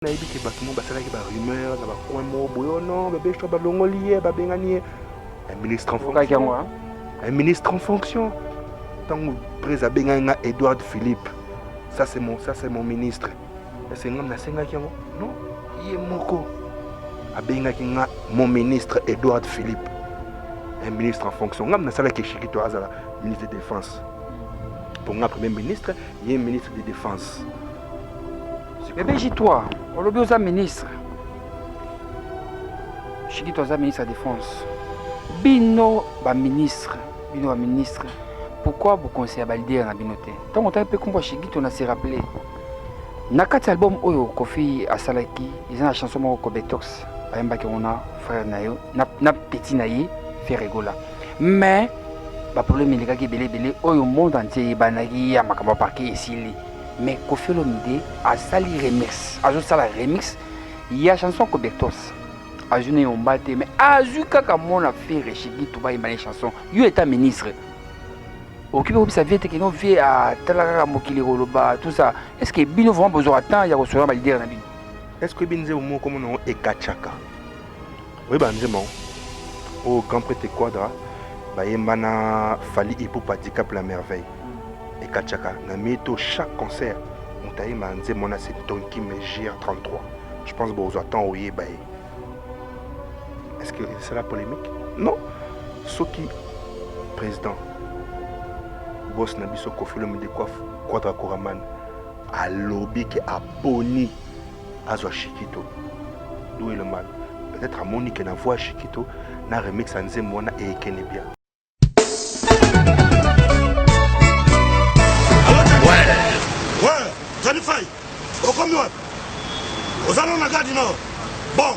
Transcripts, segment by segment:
Na yebi ke bato mo basalaki ba rumeur na ba coin mo boyo non bébé je ba longoli ba bengani un ministre en fonction. Un ministre en fonction. Tant président benganga Edouard Philippe. Ça c'est mon ministre. C'est ngam na senga ki yango. Non, yé moko. Abengaki nga mon ministre Edouard Philippe. Un ministre en fonction. Ngam na sala ke Chikito azala ministre de défense. Pour nga premier ministre, il y a un ministre de défense. Bébé toi, on le besoin ministre. Chikito za ministre de défense. Bino ba ministre, Pourquoi vous conseillez à Baldir na binoté? Tant on t'a un peu comme Chikito na se rappeler. Na quatre album oyo Kofi Asalaki, ils ont la chanson moko Betox. Ayamba ki ona frère nayo, na petit nayi fait rigola. Mais ba problème il kaki belé oyo monde entier banaki ya makamba parquet ici. Mais Kofi Olomide a sali remix. Ajo sala remix. Il y a chanson Kobetos. Ajo ne yombate mais ajo kaka mona faire Chikito ba imane chanson. Yo état ministre. Occupé de sa vie que nous vie à Talaka Mokili Roloba tout ça. Est-ce que bino vraiment besoin d'attendre ya recevoir Baldir na bino? Est-ce que binze au mot comme on est Ekachaka? Oui banzemo. Au Grand Prix Quadra, ba yembana Fali Hippopathica pour la merveille. Ekachaka na mito chaque concert on t'a manzé mona c'est Tonki Megir 33. Je pense que vous attend oye bae. Est-ce que c'est la polémique? Non. Soki président boss na biso Kofi Olomide Quadra Koraman a lobby qui a boni azwa Chikito. D'où est le mal? Peut-être à Monique na voix Chikito na remix anze mona et ekene bien. Zanifai, au combien? Aux allons la gare du Nord. Bon,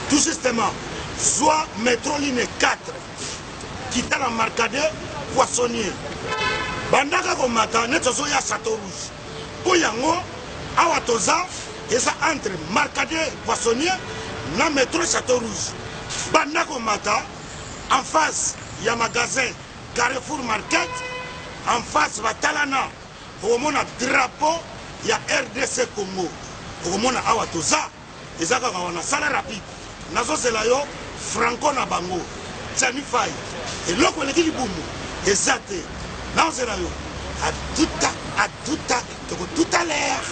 tout justement, soit métro ligne 4, quitte la marcade, poissonnier. Bandaka comme matin, net au ya Château Rouge. Pour yango, awatoza, et ça entre marcade, poissonnier, na métro Château Rouge. Bandaka comme matin, en face, il y a magasin Carrefour Market, en face, Batalana, au monde drapeau. Il y a RDC Congo. Au moment où Awatoza, ils ont un salaire rapide. Nazo Selayo, Franco Nabango, Zanifai. Et l'autre, on est dit boum. Exact. Nazo Selayo, à tout à l'heure.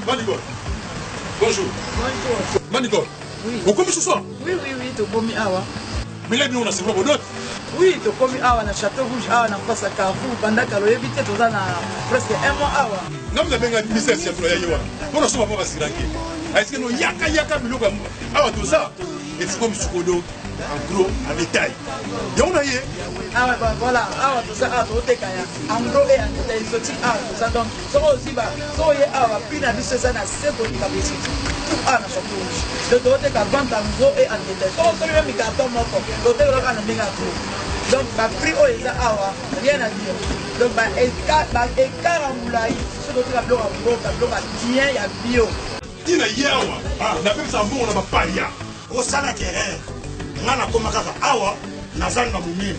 Manigol. Bonjour. Bonjour. Manigol. Oui. Vous commis ce soir? Oui, tu commis awa. Mais là, nous, on a c'est pas bon d'autre. Oui, tu commis awa na Château Rouge, awa na face à Carrefour, pendant que l'on évite tout ça na presque un mois awa. Non, mais bien, il y a c'est là. On a souvent pas si ranké. Est-ce que nous yaka biloko awa tout ça? Et c'est comme Sukodo, en gros, en détail. Et on a yé. Ah ouais, voilà, awa tout ça, awa tout kaya. En gros et en détail, exotique awa tout ça. Donc, ça aussi, so yé awa, puis na biso ça na sebo ni kabisi. Tout awa na Château Rouge. Le doté ka vente en gros et en détail. So on même carton moko. Doté le ka na menga gros. Donc, le prix est là, rien à dire. Donc, écart en moulaï, ce que tu as bien, il y a bio. Il y a yawa, la même ça, on a pas ya. Au salaire terrain, on a comme awa, Nazan Namoumine.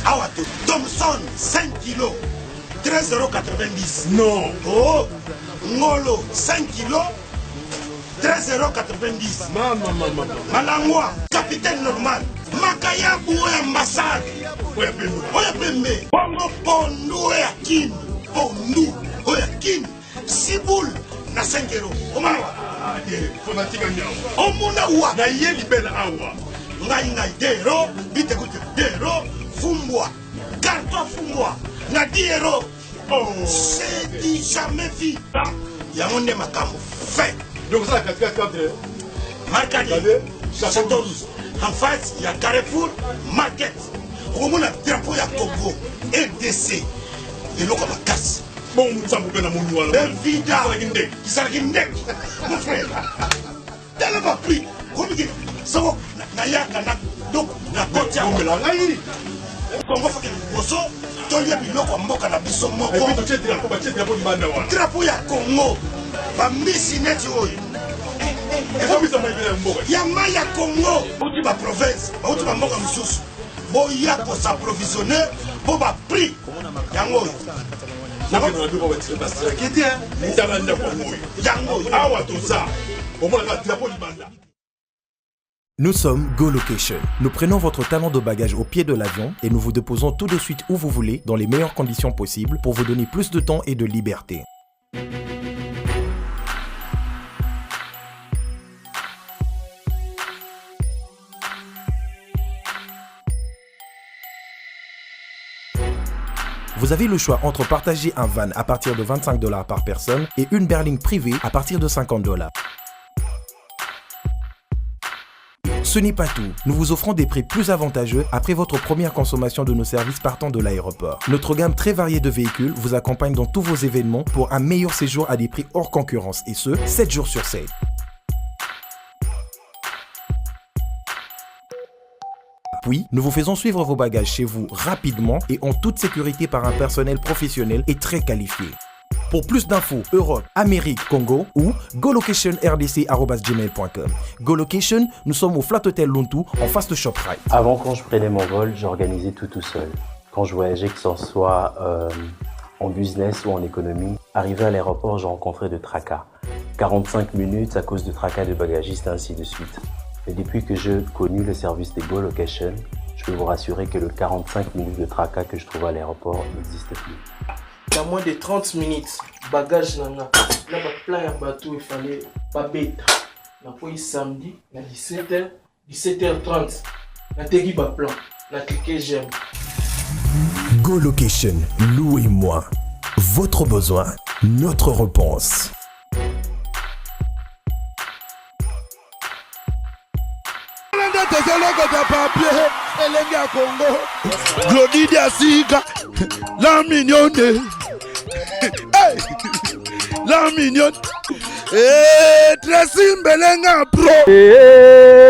Awa to Thomson, 5 kilos, 13,90 €. Non. Oh, Ngolo, 5 kilos, 13,90 €. Maman. Malangwa, capitaine normal. Makaya Boué ambassade. Oya Pembe. Bongo Pondu Oya Kim. Pondu Oya Kim. Siboul na 5 €. Omanawa. Fanatique en yawa. Omuna wa. Na yé libelle awa. Ngai 2 €. Bite koute 2 €. Fumbwa. Carton Fumbwa. Na 10 €. Oh. C'est dit jamais vu. Yamonde makambo. Fait. Donc ça, 4 Marcadi. Château Rouge. En face, il y a Carrefour Market. Au moment où drapeau il y a Congo, RDC. Et l'eau comme la casse. Bon, nous sommes bien à mon nouveau. Vida. Qui s'arrête mon frère. T'as pas pris. Comme il dit, ça va. Nayaka, donc, la côte à Congo, faut que le bosso, tu lui as mis l'eau comme Moka na biso moko. Et puis, tu as drapeau du Bandawa. Drapeau il y a Congo. Va missiner, tu vois. Yama ya Congo, outi ba province, outi ba mboka mususu. Boya ko s'approvisionner, bo ba prix yango awa toza omonaka drapeau libanda. Nous sommes Go Location. Nous prenons votre talent de bagage au pied de l'avion et nous vous déposons tout de suite où vous voulez dans les meilleures conditions possibles pour vous donner plus de temps et de liberté. Vous avez le choix entre partager un van à partir de $25 par personne et une berline privée à partir de $50. Ce n'est pas tout. Nous vous offrons des prix plus avantageux après votre première consommation de nos services partant de l'aéroport. Notre gamme très variée de véhicules vous accompagne dans tous vos événements pour un meilleur séjour à des prix hors concurrence et ce, 7 jours sur 7. Puis, nous vous faisons suivre vos bagages chez vous rapidement et en toute sécurité par un personnel professionnel et très qualifié. Pour plus d'infos, Europe, Amérique, Congo ou golocation@rdc@gmail.com. GoLocation, nous sommes au Flat Hotel Luntu en face de ShopRite. Avant, quand je prenais mon vol, j'organisais tout seul. Quand je voyageais, que ce soit en business ou en économie, arrivé à l'aéroport, je rencontrais de tracas. 45 minutes à cause de tracas de bagagistes, ainsi de suite. Et depuis que j'ai connu le service de GoLocation, je peux vous rassurer que le 45 minutes de tracas que je trouve à l'aéroport n'existe plus. Il y a moins de 30 minutes, bagage nana. Là, plein de bateau, il fallait pas bête. On a pris samedi, à 17h, 17h30. On a tegui ba plan. On a cliqué j'aime. GoLocation, louez-moi. Votre besoin, notre réponse. Glody Diasika, la mignonne. Hey, la mignonne. Tracy Mbelenga Pro.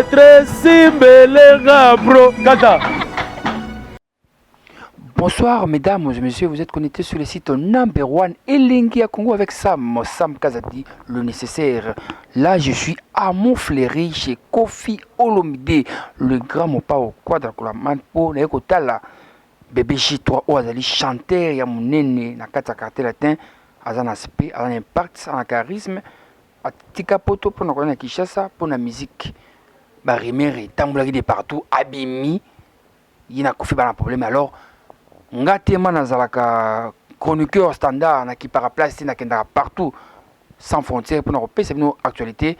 Tracy Mbelenga Pro. Kata. Bonsoir mesdames et messieurs, vous êtes connectés sur le site number one Elengi à Congo avec Sam Kazadi, le nécessaire. Là je suis à Montfleury chez Kofi Olomide, le grand mopa au quadra la manpo na ekotala bébé J3 o azali chanteur ya munene na kata quartier latin azana aspect azana impact azana charisme atika poto pona ko na Kinshasa pona musique ba remere tambulaki de partout abimi yina Kofi ba na problème alors ngatema nazalaka chroniqueur standard na ki paraplace na kenda partout sans frontières pour nous repérer nos actualités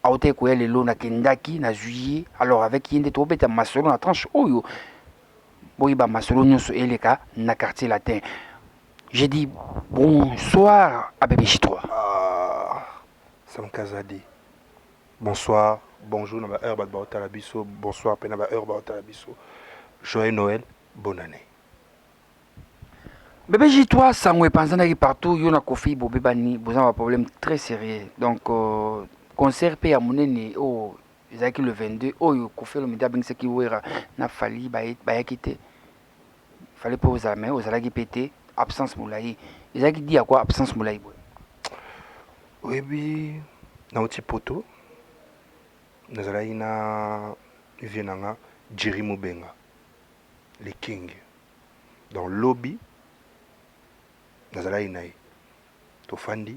à hauteur quoi les lots na kendaki na juillet alors avec yende to beta masolo na tranche oyo boyiba masolo nyonso eleka na quartier latin. J'ai dit bonsoir à bébé J3. Sam Kazadi. Bonsoir, bonjour na ba heure ba otala biso, bonsoir pe na ba heure ba otala biso. Joyeux Noël, bonne année. Bébé J3, ça m'a pensé partout, il y a un Kofi, Bobé Bani, vous avez un problème très sérieux. Donc, concert payé à Mounene, oh, ils ont le 22, oh, il Kofi le média, c'est qui n'a fallu, bah, quitter. Il fallait pas aux amis, aux alagi pété, absence moulaï. Ils ont dit à quoi absence moulaï? Oui, oui, dans un petit poteau, nous avons une Vienanga, Jerry Mubenga, les Kings, dans le lobby. Nazala inaye tofandi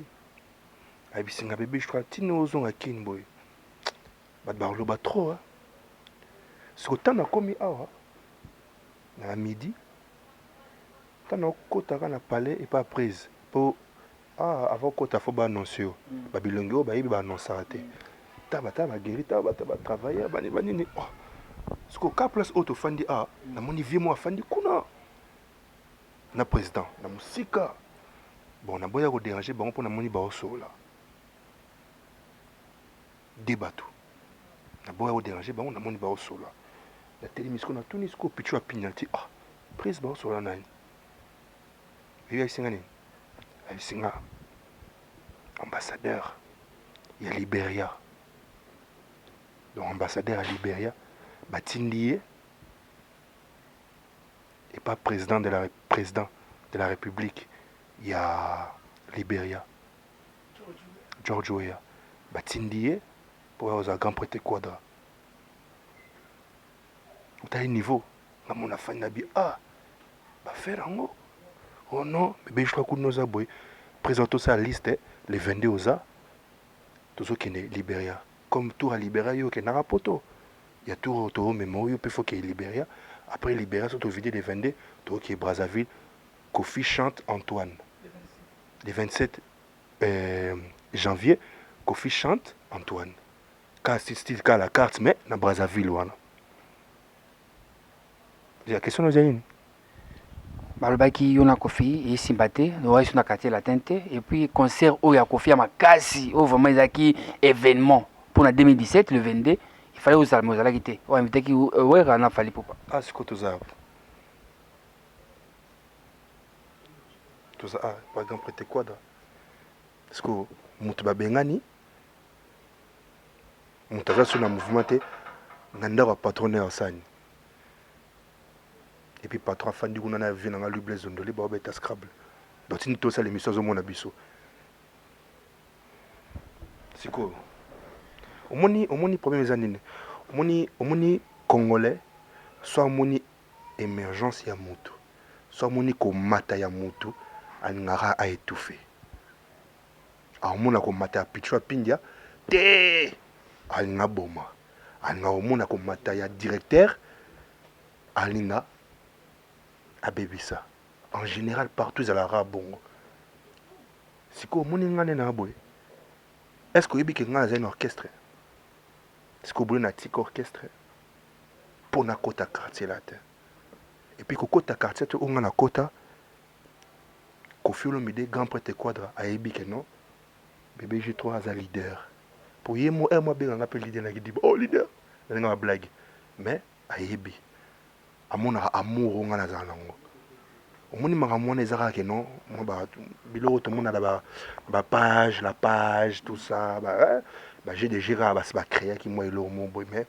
abisinga bébé je crois tino ozonga kin boy bat barlo ba trop ce temps na komi awa na midi tana kota kana palais et pas prise pour avant kota faut ba annoncer ba bilongo ba yibi ba annoncer raté tabata ba guéri tabata ba travailler ba ni ce ko ka place auto fandi na moni vie moi fandi kuna na président na musika bon na boya ko déranger bango pour na moni ba osola débat tout na boya ko déranger bango na moni ba osola la télémission na tuni sko pichu a penalty prise ba osola nani il y a singani il singa ambassadeur il y a Libéria donc ambassadeur à Libéria batindie et pas président de la République. Il y a Libéria, George Weah, Batindie, pour avoir un grand prêté quadra. Au niveau, dans mon affaire, bah faire en haut. Oh non, bébé je crois que nous avons présenté sa liste les 22 aux A. Tout ce qui est Libéria. Comme tout à Libéria, il y a un poto. Il y a tout au mémoire, il faut qu'il y ait Libéria. Après Libéria, c'est au vidéo des 22, tout qui est Brazzaville. Kofi chante Antoine. Le 27 janvier, Kofi chante Antoine. Quand c'est la carte, mais dans Brazzaville. Il y a une question, Zéline. balobaki yo na Kofi esimba te loyesi na quartier latin te et puis concert oyo ya Kofi ya makasi oyo vraiment ezalaki événement pour na 2017 le 22 il fallait ozala mais ozalaki te oyo invitaki wera na Fally Ipupa siko toza par exemple te quadra parce que moto babengani moto aza so na mouvement te na ndako ya patron ya sani. Et puis patron afandi kuna na vie na lui Blaise Ondoli ba obeta Scrabble. Donc ni to ça l'émission zo mona biso. Siko. Omoni problème zanine. Omoni congolais soit omoni émergence ya moto. Soit omoni ko mata ya moto angara a étouffé. A omona ko mata pichwa pindia te alinga boma. Anga omona ko mata ya directeur alinga à Bébissa. En général, partout, ils ont bon. Si vous avez un est-ce que vous avez un orchestre? Est-ce que vous avez un petit orchestre? Pour na kota quartier là. Et puis, kota quartier, tu as un kota. Kofi Olomide, grand prêtre quadra, à Ebike, non? Bébé J3 a leader. Pour y moi, bien, on appelle leader, on dit, oh, leader, c'est une blague. Mais, à Ebi. Amona amour on a zanango omoni makamona ezaka ke non moi ba biloko to mona ba page la page tout ça bah j'ai des gérants ba créer qui moi elo mon boy mais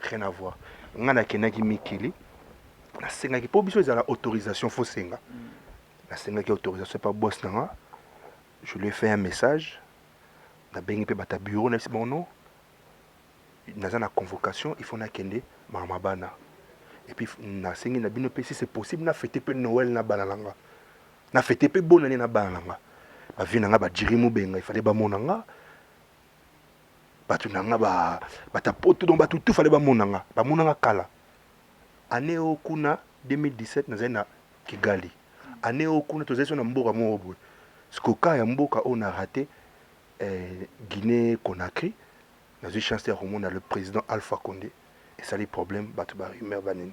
rien à voir ngana kenaki mikili na senga ki po biso ezala autorisation faut senga na senga ki autorisation pas boss nanga je lui ai fait un message na bengi pe bata bureau na bon non na na convocation il faut na kende mama bana. Et puis, si c'est possible, na fêter peu Noël na banalanga. Na fêter peu bonne année na banalanga. Ba vie nanga ba dirimu benga, il fallait ba monanga. Ba tunanga ba ta poto donc ba tout fallait ba monanga kala. Année okuna 2017 na zena Kigali. Année okuna to zeso na mboka mo obwe. Skoka ya mboka on a raté Guinée Conakry. Na eu chance de remonter le président Alpha Condé. Et ça les problèmes batu ba rumeur banini.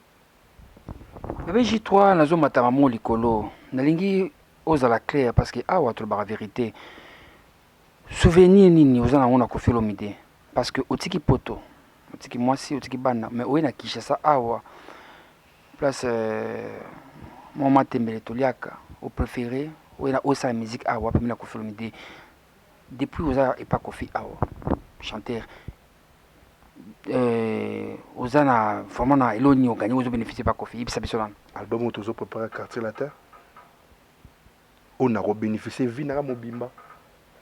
Bébé J3 nazo matama mo likolo. Nalingi ozala clair parce que awa to ba vérité. Souvenir nini ozana ona Kofi Olomide parce que otiki poto, otiki mwasi, otiki bana mais oye na Kinshasa awa place Mama Tembele Toliaka au préféré oye na osa musique awa pe na Kofi Olomide depuis oza et pas Kofi awa chanteur ozana vraiment na eloni o gagner ozo bénéficier pas Kofi ibisa biso album où toujours préparé quartier la terre on a bénéficié vie na mobimba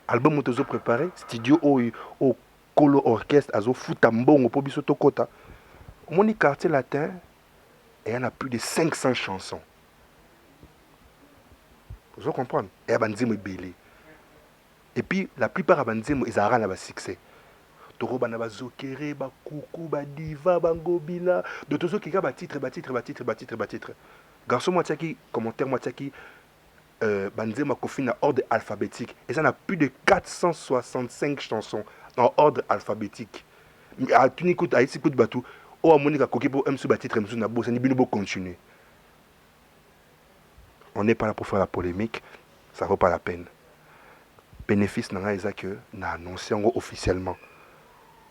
album où toujours préparé studio au colo orchestre azo futa mbongo po biso tokota moni quartier latin et il y en a plus de 500 chansons vous comprenez et abanzimo belé et puis la plupart abanzimo ils arrangent la succès toro bana bazokere ba kuku ba diva bangobila de tous ceux qui ba titre garçon moi tiaki commentaire moi tiaki banzema Kofi na ordre alphabétique et ça n'a plus de 465 chansons en ordre alphabétique à tu n'écoutes à écoute batou o amonika koki pour MC ba titre MC na bo ça ni bino bo continuer on n'est pas là pour faire la polémique ça vaut pas la peine bénéfice nanga eza que na annoncé officiellement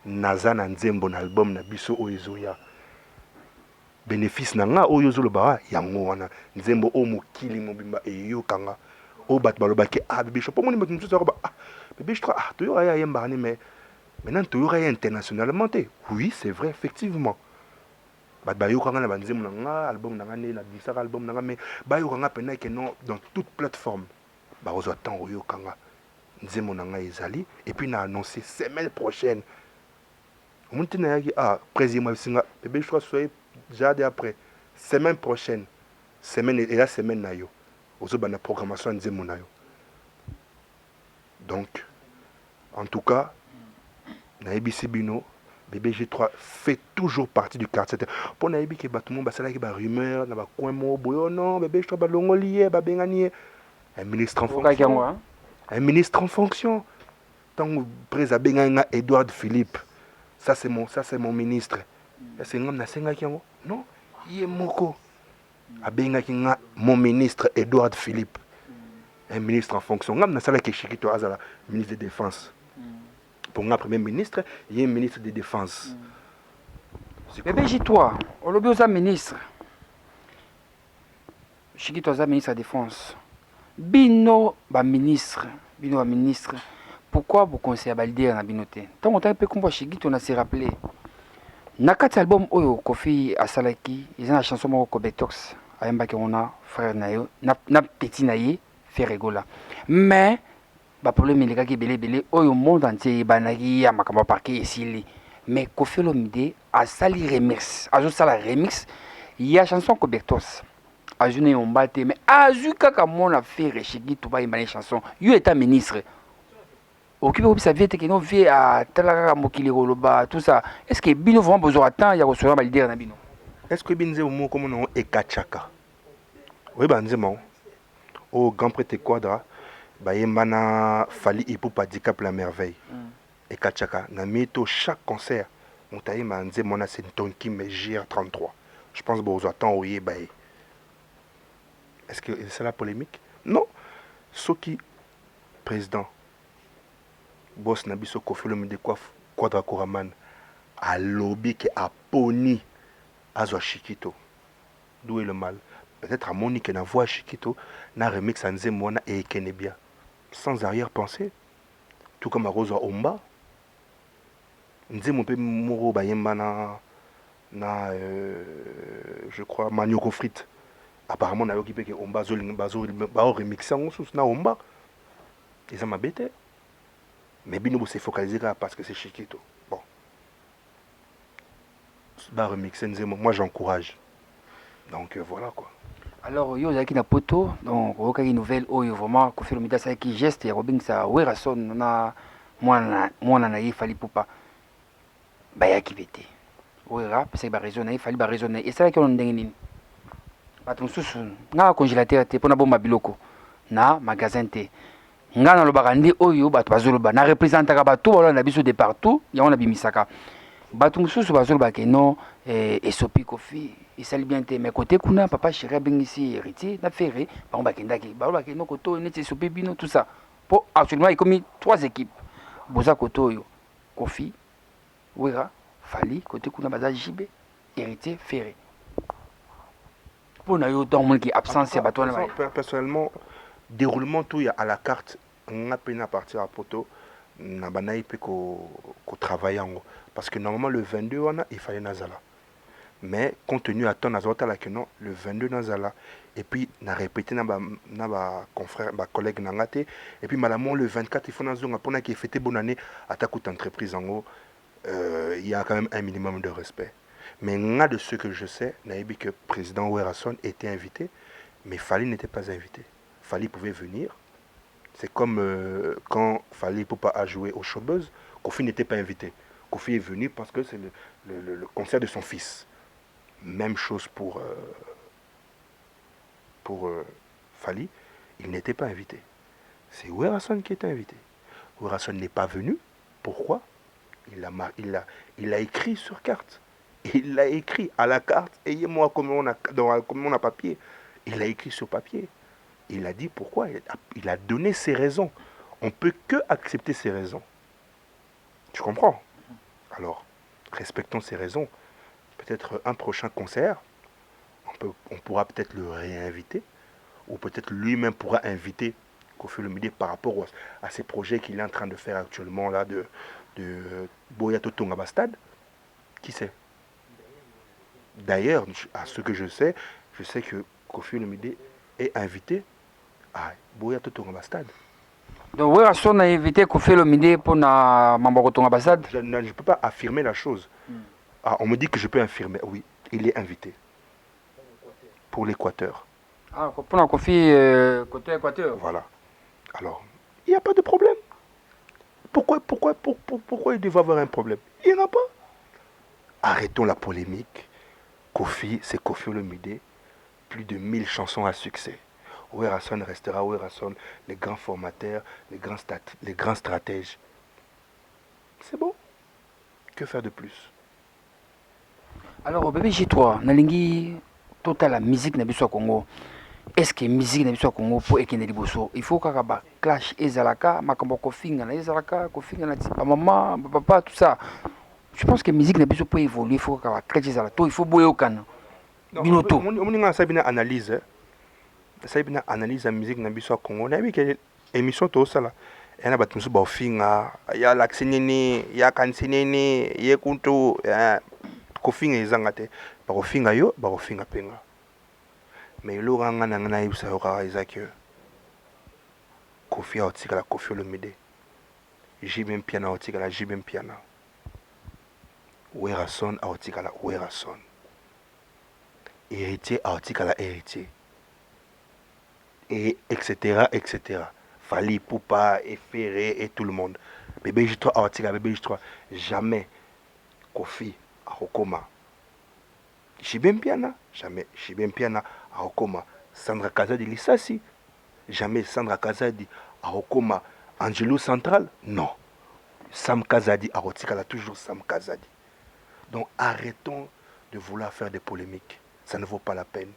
naza na nzembo na album na biso oyezoya bénéfice nanga oyozolo ba yango wana nzembo o mokili mobimba eyokanga o bat balobaki bébé shop moni mutu mutu ba bébé je crois to yora ya yemba mais maintenant to yora ya internationalement oui c'est vrai effectivement bat ba yokanga na banzembo nanga album nanga ne na bisaka album nanga mais ba yokanga pena que non dans toute plateforme ba ozo temps oyokanga nzembo nanga ezali et puis na annoncé semaine prochaine on président bébé je crois soyez déjà après semaine prochaine semaine et la semaine na yo Ozo bana programmation nzembo na yo. Donc, en tout cas, na ABC Bino, BBG3 fait toujours partie du quartier. Pour na que tout le monde basala ki ba rumeur na ba coin mo boyo non, BBG3 ba longolié ba bengani un ministre en fonction. Un ministre en fonction. Tant président benganga Edouard Philippe. Ça c'est mon ministre. C'est ngam na senga kiango. Non, il est moko. Abenga kinga mon ministre Edouard Philippe. Un ministre en fonction. Ngam na sala ke Chikito azala ministre de défense. Pour un premier ministre, il y a un ministre de défense. Bébé J3, on l'a besoin ministre. Chikito est ministre de défense. Bino ba ministre. Pourquoi vous conseillez à Baldir na binoté? Tant on t'a un peu comme Chikito on s'est rappelé. Nakati album Oyo Kofi Asalaki, ils ont la chanson Moko Betox. Ayamba Kirona, frère Nayo, na petit naïe, fait rigola. Mais ba problème il est belé oyo monde entier banagi ya makamba parquet ici mais Kofi Olomide a sali remix ajo sala remix ya chanson Kobetos ajo ne ombate mais ajo kaka mona faire chiki to ba imane chanson yo état ministre occupé obisa vie te que no vie à talaka mokili koloba tout ça est-ce que bino vraiment besoin attend ya recevoir ba leader na bino est-ce que binze mo comme non ekachaka oui banzemo au grand prêtre quadra Bayemana Fali Ipupa Handicap la merveille. Et Kachaka, Namito, chaque concert, on t'a dit, mon c'est Tonki Mejir 33. Je pense que vous attendez, oui, est-ce que c'est la polémique? Non. Soki, président, boss Nabiso Kofi Olomide Quadra Koraman, a lobby qui a poni Azwa Chikito. D'où est le mal? Peut-être à Monique na voix Chikito, na remix à Nzemona et Kenebia. Sans arrière-pensée, tout comme à Rosa Omba. Nzemo pe moro bayemba je crois Manioko Frites. Apparemment na yoki pe ke Omba bazo remixer en sous na Omba. Et ça m'a bêté. Mais bino s'est focalisé parce que c'est Chikito. Bon. Ba remixer Nzemo, moi j'encourage. Donc voilà quoi. Alors, yo zaki na poto, donc okaki nouvelle oyo vraiment Kofi Olomide ça qui geste ya Robin sa Werason na mwana na Fali Ipupa. Ba ya kibete. Wera parce ba raison na Fali ba raisonner et ça qui on ndenge nini. Batum susu na congélateur te pona bomba biloko na magasin te. Nga na lobakandi oyo bato bazoloba na représentaka bato balo na biso de partout, ya on a bimisaka. Batum susu bazoloba ke non esopi Kofi il s'est bien été mais côté kuna papa chéri ben ici héritier n'a ferré par on bakendaki ba ba no koto neti sopi bino tout ça pour actuellement il commis 3 équipes boza koto yo Kofi Wera Fali côté kuna baza JB héritier ferré pour na yo dans monde qui absence ya bato na personnellement déroulement tout ya à la carte on a peine à partir à poto na banaï pe ko travailler parce que normalement le 22 on a il fallait nazala. Mais compte tenu à ton azota là que non le 22 nazala et puis na répété na ba confrère ba collègue nangate et puis malamon le 24 il faut nazonga pour na qui fêter bonne année à ta coûte entreprise en haut il y a quand même un minimum de respect mais nga de ce que je sais naïbi que président Werason était invité mais Fali n'était pas invité. Fali pouvait venir c'est comme quand Fali Ipupa a joué au Showbuzz Kofi n'était pas invité. Kofi est venu parce que c'est le concert de son fils. Même chose pour Fali, il n'était pas invité. C'est Werason qui était invité. Werason n'est pas venu. Pourquoi? Il a écrit sur carte. Il l'a écrit à la carte. Ayez-moi comme on a papier. Il a écrit sur papier. Il a dit pourquoi. Il a donné ses raisons. On ne peut que accepter ses raisons. Tu comprends? Alors, respectons ses raisons. Peut-être un prochain concert, on pourra peut-être le réinviter, ou peut-être lui-même pourra inviter Kofi Olomide par rapport à ces projets qu'il est en train de faire actuellement là de Boya Totonga Bastad. Qui sait? D'ailleurs, à ce que je sais que Kofi Olomide est invité à Boya Totonga Bastad. Donc, Werason a invité Kofi Olomide pour na Mambo Totonga Bastad. Je ne peux pas affirmer la chose. Ah, on me dit que je peux affirmer. Oui, il est invité. Pour l'Équateur. Ah, pour la Kofi côté Équateur. Voilà. Alors, il n'y a pas de problème. Pourquoi il devait avoir un problème? Il n'y en a pas. Arrêtons la polémique. Kofi, c'est Kofi Olomide. Plus de 1000 chansons à succès. Werrason restera Werrason, les grands formateurs, les grands stratèges. C'est bon. Que faire de plus? Alors, bébé, chez toi, Nalingi, total la musique n'a pas Congo. Est-ce que la musique n'a pas Congo pour équiner les bossos? Il faut qu'il y ait un clash ezalaka, makambo kofinga, ezalaka, kofinga, maman, papa, tout ça. Je pense que la musique n'a pas pour évoluer. Il faut qu'il y ait un clash ezalaka. Il faut boyer au can. Binoto. On a une analyse. Ça une analyse la musique n'a pas Congo. On a vu que l'émission tout ça là. Il y a des gens qui il y a l'accénéné, il y a kansénéné, il y a kunto, kofinga ezangate. Barofinga yo, barofinga penga. Mais le rang na ibsa yoka izakyo. Kofi a otika la Kofi Olomide. Jibem piana otika la Jibem piana. Werrason a otika la Werrason. Héritier a otika la héritier. Et etc. etc. Fali Poupa et Ferré et tout le monde. Bébé J3 a otika bébé J3. Jamais Kofi a Okoma. Jibem piana. Jamais Jibem piana a Okoma. Sandra Kazadi Lissasi. Jamais Sandra Kazadi a Okoma. Angelo Central. Non. Sam Kazadi a Otikala toujours Sam Kazadi. Donc arrêtons de vouloir faire des polémiques. Ça ne vaut pas la peine.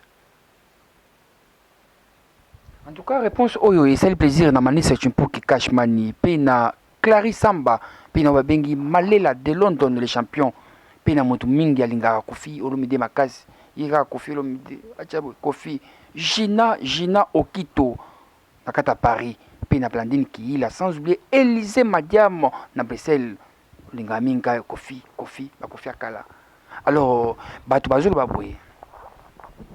En tout cas, réponse Oyo, c'est le plaisir na mani c'est pour qui cache mani. Puis na Clary Samba, puis na Babengi Malela de London le champion. Puis na Motu Mingi Alinga Kofi Olomide Makasi. Ira Kofi Olomide Achabo Kofi Gina Okito nakata Paris. Puis na Blandine Kiila sans oublier Élysée Madiam na Bruxelles. Linga Minga Kofi Akala. Alors, Batu Bazolo Baboué.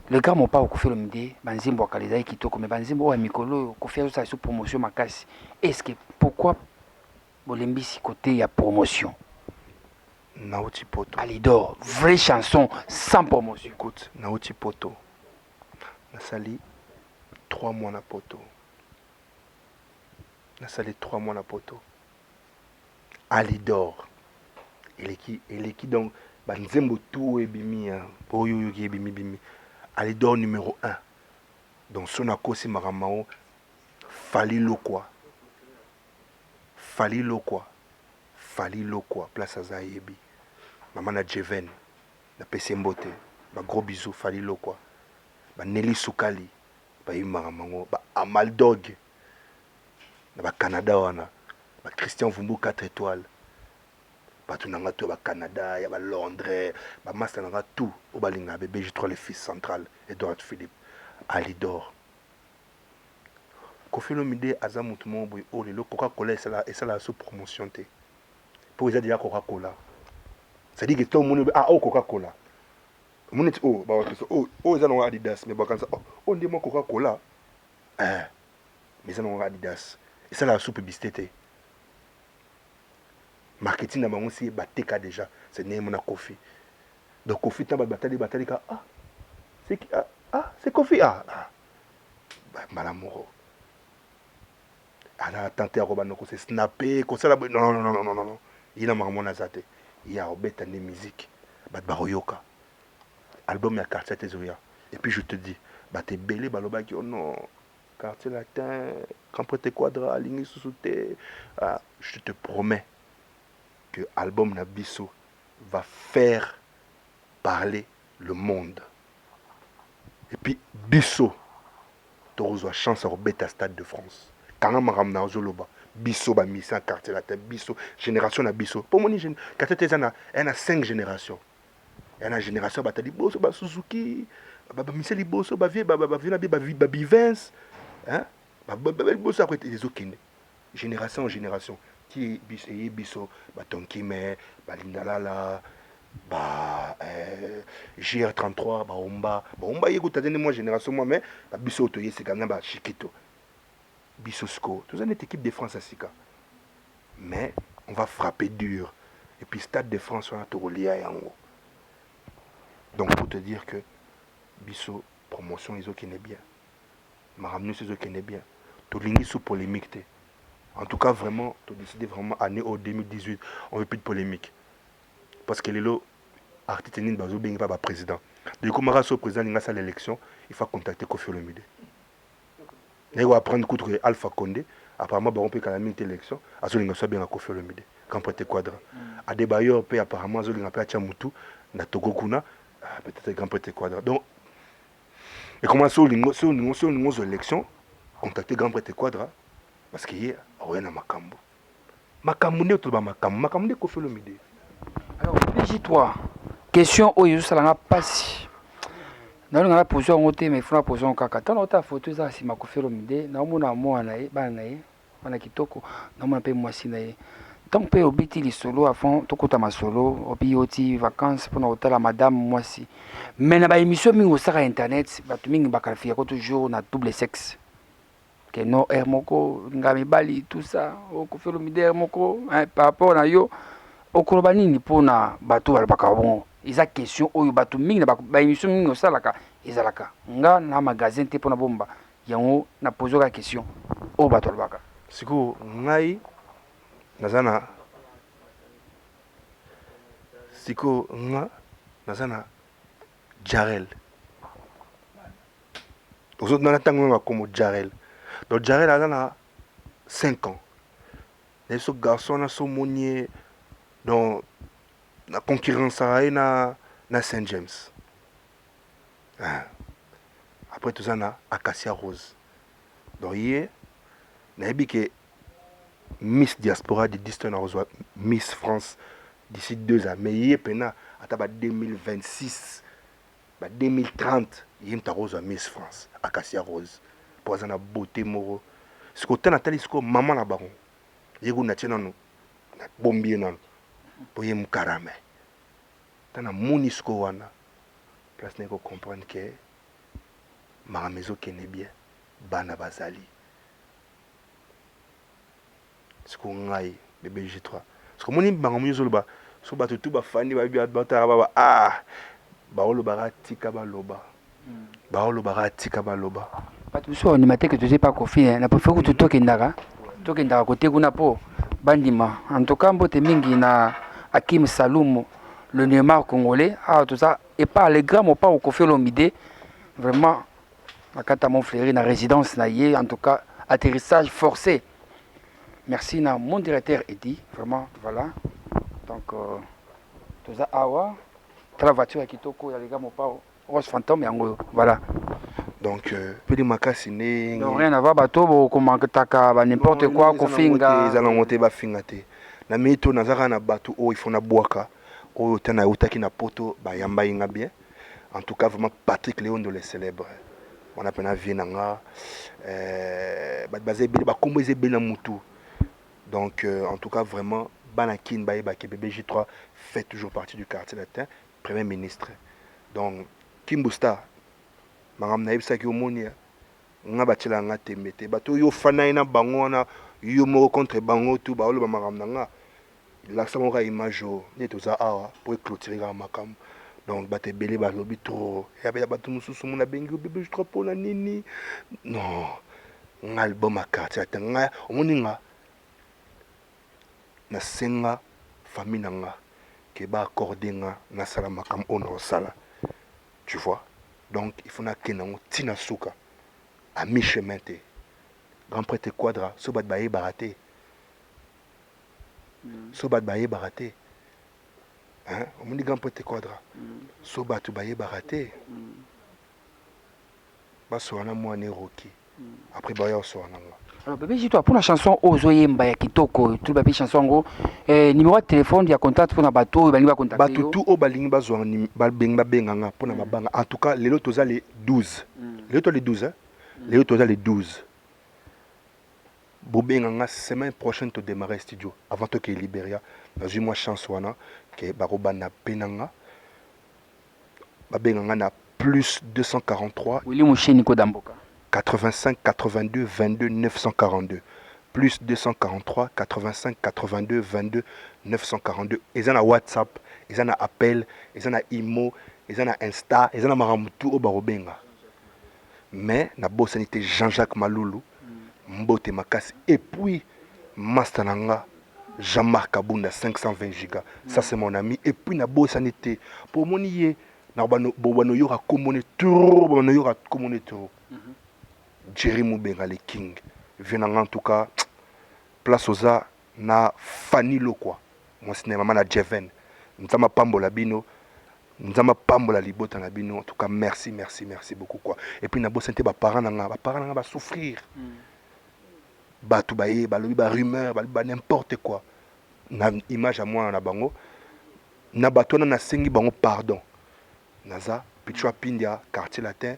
Les gars m'ont pas au Kofi Olomide, Banzimbo à Kaleza Kitoko, mais Banzimbo à Mikolo, Kofi a sa promotion Makasi. Est-ce que pourquoi Bolembisi côté il y a promotion? Naoti Poto. Alidor, vraie chanson sans promotion. Écoute, Naoti Poto. Nasali 3 mois na poto. Nasali 3 mois na poto. Alidor. Il est qui donc Banzimbo tout et bimi, Oyo qui bimi. Alidor numéro 1. Donc Sonako si Maramao, Fali Lokwa. Place à Zayebi. Maman na Jeven, na PC Mbote. Gros bisous, Fali Lokwa. Nelly Soukali, Maramao, Amaldog. Na Canada wana. Christian Vumbu 4 étoiles. Tout nanga tout Canada, ya Londres, master nanga tout au balinga bébé J3 le fils central Edouard Philippe Alidor. Kofi Olomide aza mutu mo boy o le Coca-Cola et ça la sous promotion té. Pour ils a déjà Coca-Cola. Ça dit que tout le monde Coca-Cola. Mon est ils ont Adidas mais ba kan ça on dit moi Coca-Cola. Mais ils ont Adidas. Et ça la sous publicité. Marketing na bango si bateka déjà c'est né mon Kofi. Donc Kofi ta batali ka c'est Kofi malamoro. Ala tenté à robano ko se snapper ko ça non. Il a marmona zate. Il y a obeta de musique baroyoka. Album ya quartier Tezoria. Et puis je te dis te belé baloba ki non quartier latin, Camprete Quadra, Ligny Soussouté. Je te promets que l'album Nabiso va faire parler le monde. Et puis, Bisso, tu as chance à remettre à Stade de France. Quand on m'a Ozoloba, Bisso, ba mission quartier latin, Bisso, génération na Bisso. Pour moi, quartier latin, il y a 5 générations. Il y a une génération, il y a Bosso, Suzuki, Michel Bosso, Vivens, hein? Bosso après les autres. Génération en génération. Qui est Bisso, Tonkime, Lindalala, GR33, Omba. Omba, il y a une génération, moi, mais Bisso, c'est quand même Chiquito. Bissosco, tout ça, c'est une équipe de France à Sika. Mais on va frapper dur. Et puis, Stade de France, on a tout relié en haut. Donc, pour te dire que Bisso, promotion, ils ont qui n'est bien. ma ramené ce qui est bien. Tout l'ingé sous polémique. En tout cas, vraiment, tu as décidé vraiment, année au 2018, on ne veut plus de polémique. Parce que les lots, artistes n'est pas président. Du coup, Mara, le président, il a l'élection, il faut contacter Kofi Olomide. Il va prendre contre Alpha Condé. Apparemment, on peut quand même une élection. À ce moment-là, bien à Kofi Olomide. Quand prêté quadra. À des bailleurs, apparemment, ils ont appelé Tchamoutou, na Togo Kuna, peut-être grand prêté quadra. Donc, et comment sur les élections, contacter grand prêté quadra, parce qu'il y a rien à Makambo. Makambo n'est pas Makambo, Makambo n'est Kofi Olomide. Alors, PJ3, question où il y a passe. Dans le posé en côté, mais il faut poser en caca. Tant que photo, ça, c'est ma Kofi Olomide. Dans mon amour, on a kitoko, dans mon pays, moi, si tant que au biti les solo avant tout côté ma solo au bioti vacances pour notre la madame moi si mais na ba émission mingo sur internet ba tu mingi ba qualifier toujours na double sexe que no hermoko ngami bali tout ça au ko felo mider moko par rapport na yo au kolobani ni pona bato ba bakabon isa question oyo bato mingi na ba émission mingo salaka ezalaka nga na magasin te pona bomba yango na poser la question o bato baka siko ngai nazana siko nga nazana Jarel aux autres dans tango comme Jarel donc Jarel a 5 ans et ce garçon a son monnier dans la concurrence na Saint James après tout ça na Acacia Rose donc hier na que Miss Diaspora de Diston Miss France d'ici 2 ans. Mais il y a 2026, 2030, il y a une Miss France, Acacia Rose. Pour ça, beauté moro. Ce que tu as dit, c'est maman na baron. Il y a une bombier nan. Pour y avoir un carame. Tu as monisko wana. Place n'est pas comprendre que ma maison qui est bien, bana bazali. C'est qu'on a bébé J3. Parce que mon bango mieux ba so ba tout ba fani ba bi ba ah ba olo ba tika ba loba. Ba olo ba tika ba loba. Pas tout ça on maté que tu sais pas Kofi na pas faut que tu toke ndaka côté kuna po bandima en tout cas mbote mingi na Hakim Saloum le Neymar congolais tout ça et pas les grands pas au Kofi Olomide vraiment à Kata Montfleury na résidence na yé en tout cas atterrissage forcé. Merci à mon directeur Eddy, vraiment, voilà. Donc, tout ça, la voiture qui toko, il y a les gars, mon père, Rose Fantôme, et en voilà. Donc, peu de macassine. Non, rien à voir, bateau, comment que t'as n'importe quoi, qu'on finga. Ils allont monter, fingate. Na mito, nazara na bateau, il faut na boaka. Oh, t'en as outaki na poto, yamba inga bien. En tout cas, vraiment, Patrick Léon de les célèbre. On appelle na Vienanga. Bazé, bakombo, na mutu. Donc, en tout cas, vraiment, Banakin Baïbake BBJ3 fait toujours partie du quartier latin, Premier ministre. Donc, Kimbusta, Madame Naïb Saki Omonia, Nabatila Ngatemete, Bato Yo Fanaina Bangona, Yo Moro contre Bango, tout Baolo Madame Nanga, l'accent aura image, Netoza Awa, pour clôturer à Makam. Donc, Baté Belé Balobi trop, et avec Batou Moussou, mon Abengu, BBJ3 pour la Nini. Non, un album à quartier latin, Omoninga. Na senga famille nanga ke ba accorder nga na sala makam ono sala tu vois donc il faut na kenango tina suka à mi-chemin te grand prêtre quadra so bat baye baraté so bat baye baraté hein on dit grand prêtre quadra so bat baye baraté ba so na moi ne roki après baye so nanga. Alors, bébé, dis-toi, pour la chanson Ozoyemba ya Kitoko, tout le chanson, numéro de téléphone, il y a contact pour la bateau, il va contacter. Bateau, tout au baling bazouan, benganga, pour la banga. En tout cas, les lots, les 12. Les lots, les 12, hein? Les lots, les 12. Bobenganga, semaine prochaine, tu démarrer studio. Avant que Libéria, dans une mois chanson, que Barobana Penanga, Babenganga na plus 243. Oui, le Nico Damboka. 85 82 22 942 plus 243 85 82 22 942 ils ont un WhatsApp ils ont un appel ils ont un imo ils ont un Insta ils ont un maramutu au barobenga mais na bosanité Jean-Jacques Maloulou mbote makasi et puis master nanga Jean-Marc Abunda 520 gigas ça c'est mon ami et puis na bosanité pour monier na bano yora komone trop bano yora komone trop Jerry Moubenga le king venant en tout cas place aux a na Fanny Lokwa moi cinéma na Jeven nzama pambola bino nzama pambola libota na bino en tout cas merci beaucoup quoi et puis na bosanité ba parents nanga ba souffrir batu baye ba lobi ba rumeur ba n'importe quoi na image à moi na bango na bato na sengi bango pardon naza pichwa pindia quartier latin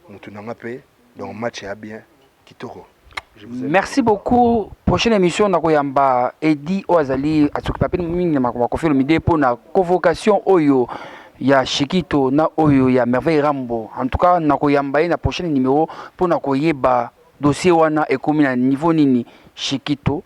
mutu nanga pe donc match est bien kitoko. Merci beaucoup. Prochaine émission na koyamba Edi Oazali atuki papi mingi na kofi lomide pour na convocation oyo ya Shikito na oyo ya Merveille Rambo. En tout cas na koyamba na prochaine numéro pour na koyeba dossier wana ekomi na niveau nini Shikito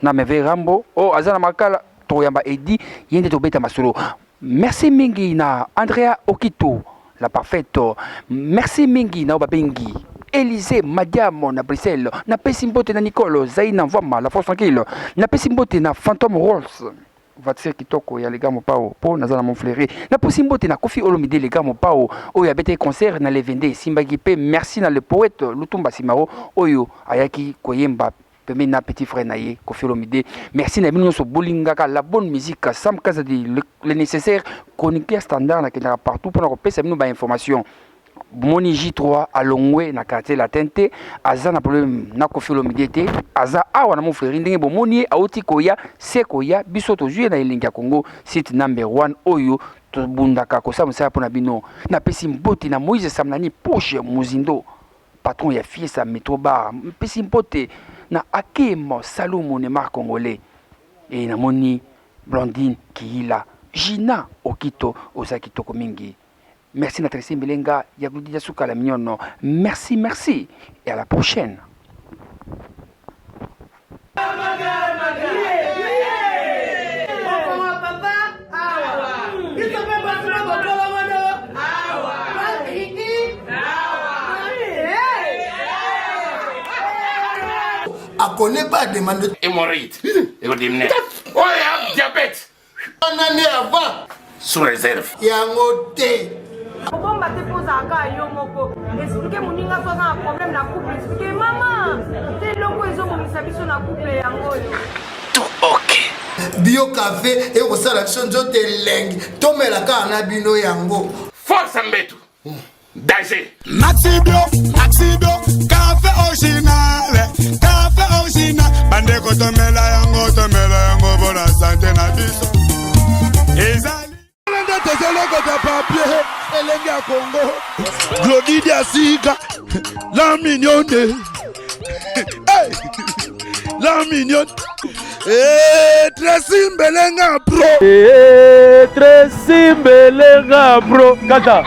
na Merveille Rambo o azana makala toyamba Edi yende tobeta masolo. Merci mingi na Andrea Okito la parfaite. Merci mingi na Obabengi Élysée Madiamo na Bruxelles na Pesimbote na Nicolo Zaina Vama la force tranquille na Pesimbote na Phantom Rolls voiture kitoko ya les gars mopao po nazana mon frère na Pesimbote na Kofi Olomide les gars mopao oyo abete concert na le vende Simbagi pe merci na le poète Lutumba Simaro oyo ayaki koyemba pembe na petit frère naye Kofi Olomide merci na bino so bolingaka la bonne musique Sam Kazadi le nécessaire chroniqueur standard na kena partout pour na kopesa bino ba information Moni J3 à Longwe na quartier Latente aza na problème na Kofi Olomide te aza awa na mon frère ndenge bomoni auti koya sekoya biso to juye na elinga Congo site number 1 oyo to bundaka ko sa musala pona bino na pesi mbote na Moïse Samnani poche muzindo patron ya fiesa métro bar pesi mbote na Akemo Salomo ne mar congolais et na moni Blondine Kiila Gina Okito osakito mingi. Merci Natresi Mbelenga, Yagoudi Yasuka la mignonne. Merci et à la prochaine. A connaît pas demande hémorroïde. Oh, diabète. Un année avant. Sous réserve. Yangote. Bon, bah, t'es posé à gars, yo, moko. Expliquez mon ninga, toi, un problème, la couple. Expliquez, maman. T'es logo, ils ont mon sabi sur la couple, yango. Tout ok. Bio café, et au salaction, je te lengue. Tomé la carne, bino yango. Force en betu. Danger. Maxi Bio, café original. Café original. Bande ko tomela yango, bona santé na biso. Ezali. Papier, Elengi à Congo, Glodidia Sika, la mignonne, hey, la mignonne, Tracy Mbelenga Bro, Tracy Mbelenga Bro, Kata.